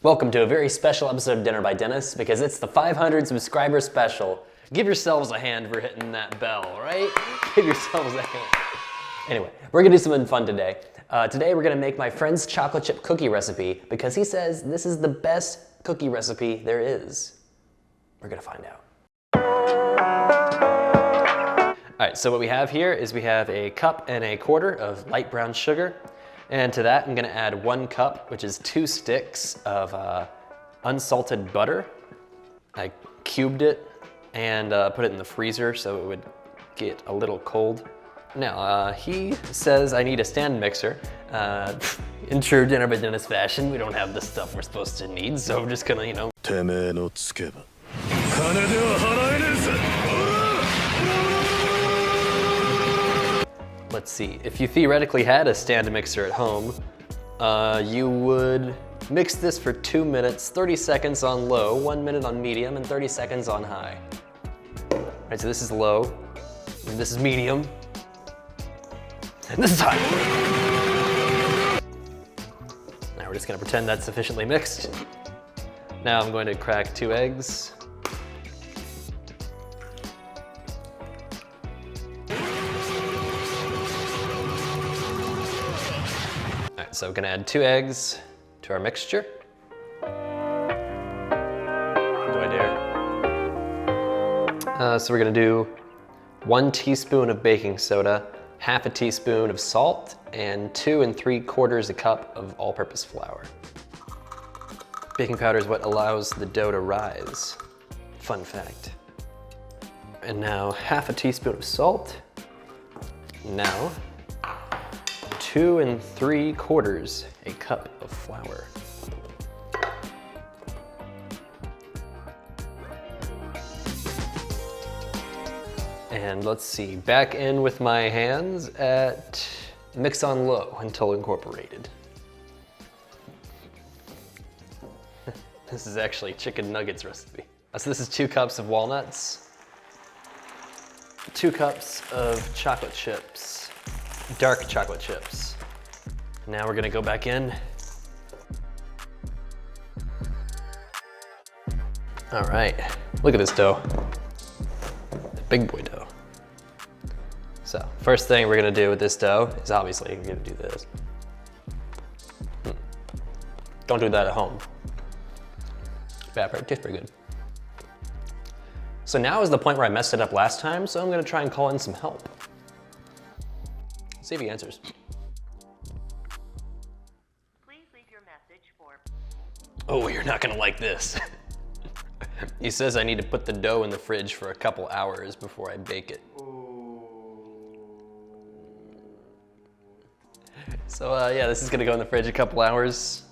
Welcome to a very special episode of Dinner by Dennis because it's the 500 subscriber special. Give yourselves a hand for hitting that bell, right? Give yourselves a hand. Anyway, we're gonna do something fun today. Today we're gonna make my friend's chocolate chip cookie recipe because he says this is the best cookie recipe there is. We're gonna find out. All right, so what we have here is we have a cup and a quarter of light brown sugar. And to that, I'm gonna add 1 cup, which is 2 sticks of unsalted butter. I cubed it and put it in the freezer so it would get a little cold. Now, he says I need a stand mixer. In true Dinner by Dennis fashion, we don't have the stuff we're supposed to need, so I'm just gonna, Let's see, if you theoretically had a stand mixer at home, you would mix this for 2 minutes, 30 seconds on low, 1 minute on medium, and 30 seconds on high. All right, so this is low, and this is medium, and this is high. Now we're just gonna pretend that's sufficiently mixed. Now I'm going to crack 2 eggs. So we're gonna add 2 eggs to our mixture. Do I dare? So we're gonna do 1 teaspoon of baking soda, half a teaspoon of salt, and 2 3/4 cup of all-purpose flour. Baking powder is what allows the dough to rise. Fun fact. And now half a teaspoon of salt. Now, 2 3/4 cup of flour. And let's see, back in with my hands at mix on low until incorporated. This is actually chicken nuggets recipe. So this is 2 cups of walnuts, 2 cups of chocolate chips, dark chocolate chips. Now we're gonna go back in. All right, look at this dough. Big boy dough. So first thing we're gonna do with this dough is obviously we're gonna do this. Don't do that at home. Bad, but it tastes pretty good. So now is the point where I messed it up last time, so I'm gonna try and call in some help. See if he answers. Please leave your message for... Oh, you're not gonna like this. He says I need to put the dough in the fridge for a couple hours before I bake it. So yeah, this is gonna go in the fridge a couple hours.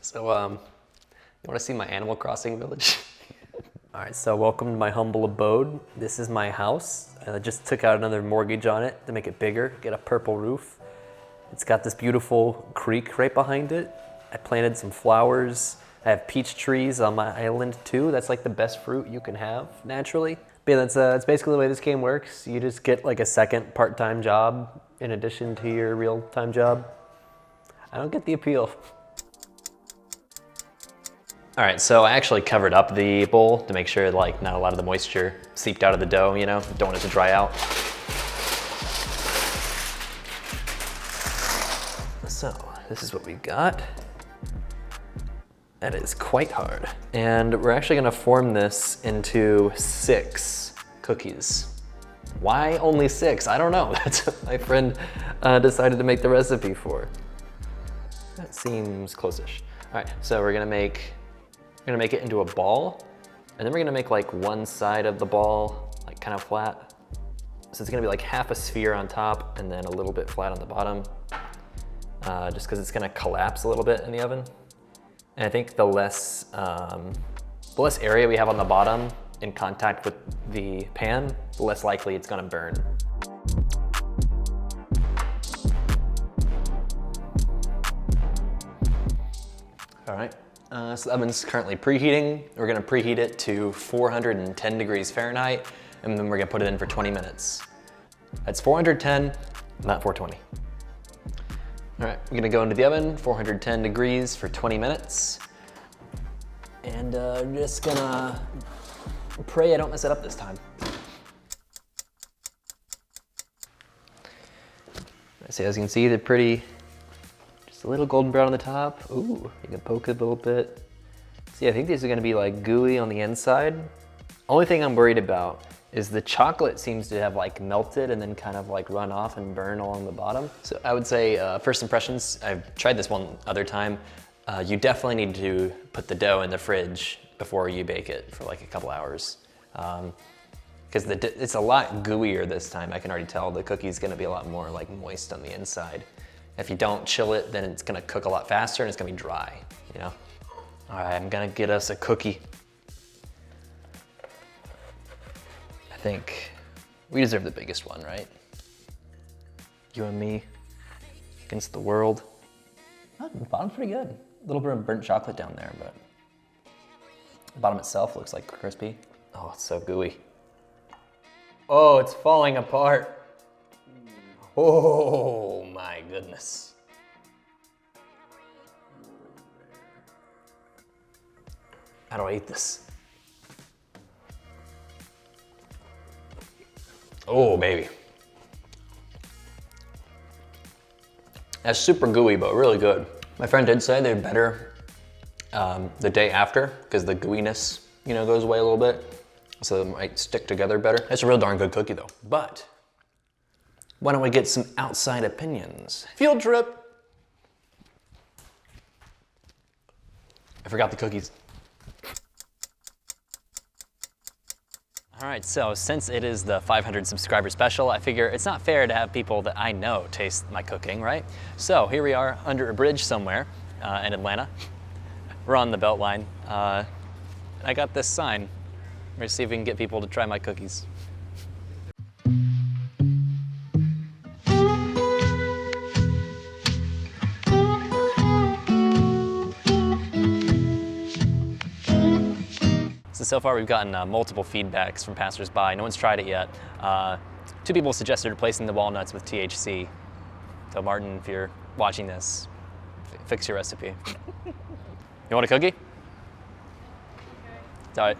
So you wanna see my Animal Crossing village? All right, so welcome to my humble abode. This is my house. I just took out another mortgage on it to make it bigger, get a purple roof. It's got this beautiful creek right behind it. I planted some flowers. I have peach trees on my island too. That's like the best fruit you can have naturally. But yeah, that's basically the way this game works. You just get like a second part-time job in addition to your real-time job. I don't get the appeal. All right, so I actually covered up the bowl to make sure like not a lot of the moisture seeped out of the dough, you know, don't want it to dry out. So this is what we've got. That is quite hard. And we're actually gonna form this into 6 cookies. Why only 6? I don't know. That's what my friend decided to make the recipe for. That seems close-ish. All right, so we're gonna make it into a ball, and then we're gonna make like one side of the ball like kind of flat. So it's gonna be like half a sphere on top and then a little bit flat on the bottom, just because it's gonna collapse a little bit in the oven. And I think the less area we have on the bottom in contact with the pan, the less likely it's gonna burn. All right. So the oven's currently preheating. We're gonna preheat it to 410 degrees Fahrenheit, and then we're gonna put it in for 20 minutes. That's 410, not 420. All right, we're gonna go into the oven, 410 degrees for 20 minutes. And just gonna pray I don't mess it up this time. So as you can see, they're pretty, just a little golden brown on the top. Ooh, you can poke it a little bit. See, I think these are gonna be like gooey on the inside. Only thing I'm worried about is the chocolate seems to have like melted and then kind of like run off and burn along the bottom. So I would say first impressions, I've tried this one other time. You definitely need to put the dough in the fridge before you bake it for like a couple hours. Because it's a lot gooier this time. I can already tell the cookie's gonna be a lot more like moist on the inside. If you don't chill it, then it's gonna cook a lot faster and it's gonna be dry, you know? All right, I'm gonna get us a cookie. I think we deserve the biggest one, right? You and me against the world. Oh, the bottom's pretty good. A little bit of burnt chocolate down there, but the bottom itself looks like crispy. Oh, it's so gooey. Oh, it's falling apart. Oh my goodness. How do I eat this? Oh, baby. That's super gooey, but really good. My friend did say they're better the day after because the gooiness, you know, goes away a little bit. So they might stick together better. It's a real darn good cookie though. But why don't we get some outside opinions? Field trip. I forgot the cookies. All right, so since it is the 500 subscriber special, I figure it's not fair to have people that I know taste my cooking, right? So here we are under a bridge somewhere in Atlanta. We're on the Beltline. I got this sign. We're gonna see if we can get people to try my cookies. So far we've gotten multiple feedbacks from passersby. No one's tried it yet. 2 people suggested replacing the walnuts with THC. So Martin, if you're watching this, fix your recipe. You want a cookie? It's all right.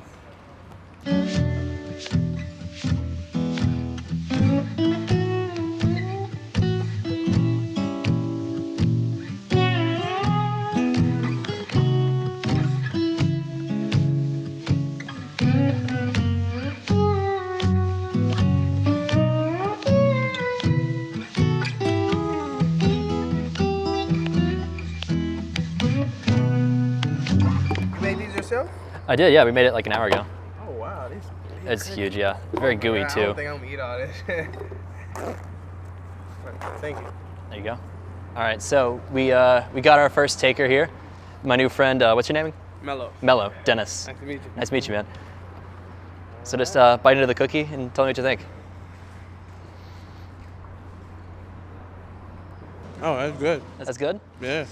I did, yeah. We made it like an hour ago. Oh wow, It's huge, yeah. Very gooey I too. don't think I'm gonna eat all this. Thank you. There you go. All right, so we got our first taker here. My new friend, what's your name? Mellow. Mello, Dennis. Nice to meet you. Nice to meet you, man. So just bite into the cookie and tell me what you think. Oh, that's good. That's good? Yeah.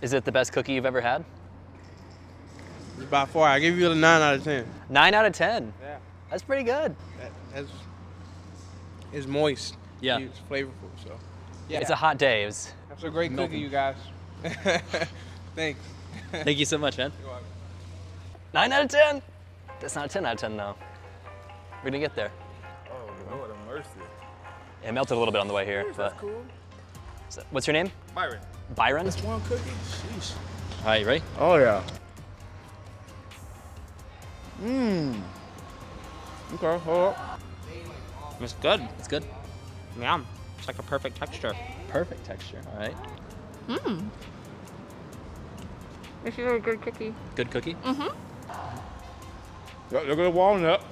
Is it the best cookie you've ever had? It's about 4. I give you a 9 out of 10. 9 out of 10. Yeah. That's pretty good. It's moist. Yeah. It's flavorful. So. Yeah. It's a hot day. It was. That's a great cookie, you guys. Thanks. Thank you so much, man. You're welcome. 9 out of 10. That's not a 10 out of 10 though. We're gonna get there. Oh, Lord have mercy. It melted a little bit on the way here, but. That's cool. So, what's your name? Byron. Byron. That's one cookie? Sheesh. All right, you ready? Oh, yeah. Mmm. Okay, hold up. It's good. It's good. Yeah, it's like a perfect texture. Perfect texture. All right. This is a good cookie. Good cookie. Look at the walnut.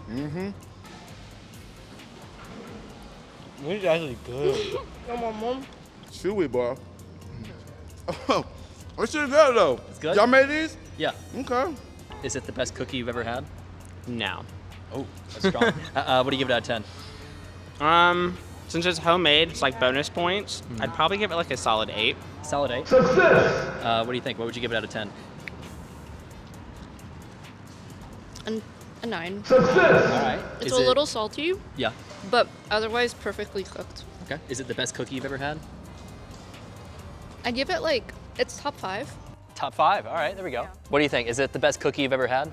Mm-hmm. It's actually good. Come on, Mom. Chewy, boy. Oh, it's pretty good, though. It's good? Y'all made these? Yeah. Okay. Is it the best cookie you've ever had? No. Oh, that's strong. What do you give it out of 10? Since it's homemade, it's like bonus points. I'd probably give it like a solid 8. Solid 8. Success. What do you think? What would you give it out of 10? A 9. All right. It's a little salty, Yeah. but otherwise perfectly cooked. Okay. Is it the best cookie you've ever had? I give it like, it's top 5. Top 5. All right, there we go. What do you think? Is it the best cookie you've ever had?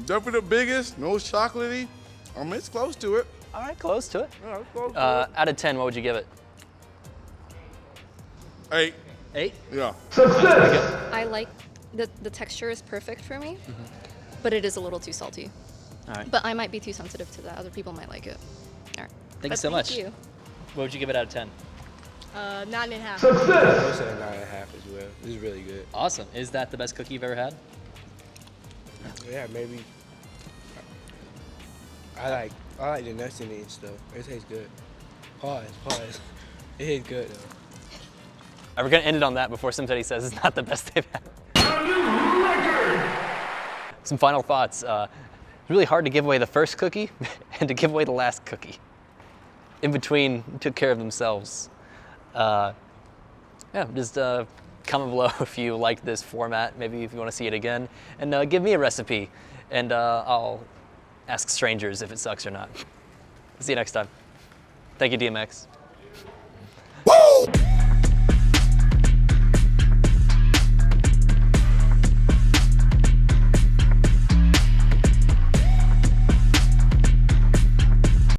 Definitely the biggest, most chocolatey. It's close to it. All right, close to it. Yeah, it's close to Out of 10, what would you give it? it. 8. 8? Yeah. I like the texture is perfect for me, but it is a little too salty. All right. But I might be too sensitive to that. Other people might like it. All right. Thank you But so much. Thank you. What would you give it out of 10? 9.5. I would say 9.5 as well. This is really good. Awesome. Is that the best cookie you've ever had? Yeah, maybe. I like the nuts in it and stuff. It tastes good. Pause. It tastes good though. All right, we're gonna end it on that before somebody says it's not the best they've had. Some final thoughts. It's really hard to give away the first cookie and to give away the last cookie. In between, took care of themselves. Yeah, just comment below if you like this format, maybe if you want to see it again, and give me a recipe, and I'll ask strangers if it sucks or not. See you next time. Thank you, DMX.